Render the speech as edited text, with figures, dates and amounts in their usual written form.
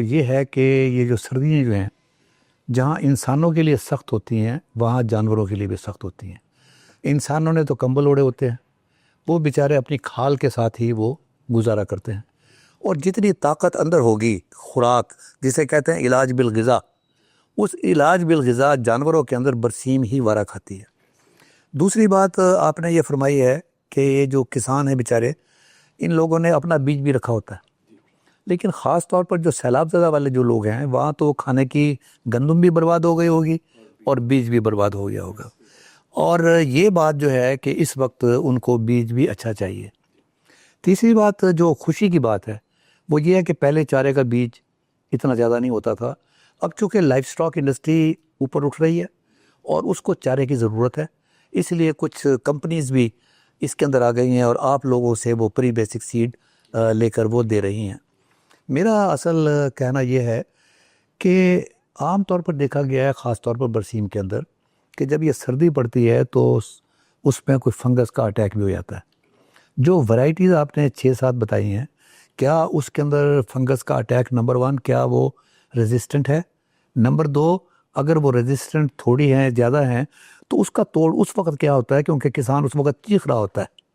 ये है कि ये जो सर्दियाँ जो हैं, जहाँ इंसानों के लिए सख्त होती हैं वहाँ जानवरों के लिए भी सख्त होती हैं। इंसानों ने तो कंबल ओढ़े होते हैं, वो बेचारे अपनी खाल के साथ ही वो गुजारा करते हैं। और जितनी ताकत अंदर होगी, खुराक जिसे कहते हैं इलाज बिल ग़िज़ा, उस इलाज बिल ग़िज़ा जानवरों के अंदर बरसीम ही वारा खाती है। दूसरी बात आपने ये फरमाई है कि ये जो किसान हैं बेचारे, इन लोगों ने अपना बीज भी रखा होता है, लेकिन ख़ास तौर पर जो सैलाब ज़दा वाले जो लोग हैं वहाँ तो खाने की गंदम भी बर्बाद हो गई होगी और बीज भी बर्बाद हो गया होगा। और ये बात जो है कि इस वक्त उनको बीज भी अच्छा चाहिए। तीसरी बात जो खुशी की बात है वो ये है कि पहले चारे का बीज इतना ज़्यादा नहीं होता था। अब चूँकि लाइफ स्टॉक इंडस्ट्री ऊपर उठ रही है और उसको चारे की ज़रूरत है, इसलिए कुछ कंपनीज़ भी इसके अंदर आ गई हैं और आप लोगों से वो प्री बेसिक सीड लेकर वो दे रही हैं। मेरा असल कहना ये है कि आम तौर पर देखा गया है, ख़ास तौर पर बरसीम के अंदर, कि जब ये सर्दी पड़ती है तो उसमें कोई फंगस का अटैक भी हो जाता है। जो वैरायटीज़ आपने 6-7 बताई हैं, क्या उसके अंदर फंगस का अटैक नंबर 1 क्या वो रेजिस्टेंट है? नंबर 2 अगर वो रेजिस्टेंट थोड़ी हैं, ज़्यादा हैं, तो उसका तोड़ उस वक़्त क्या होता है, क्योंकि किसान उस वक़्त चीख रहा होता है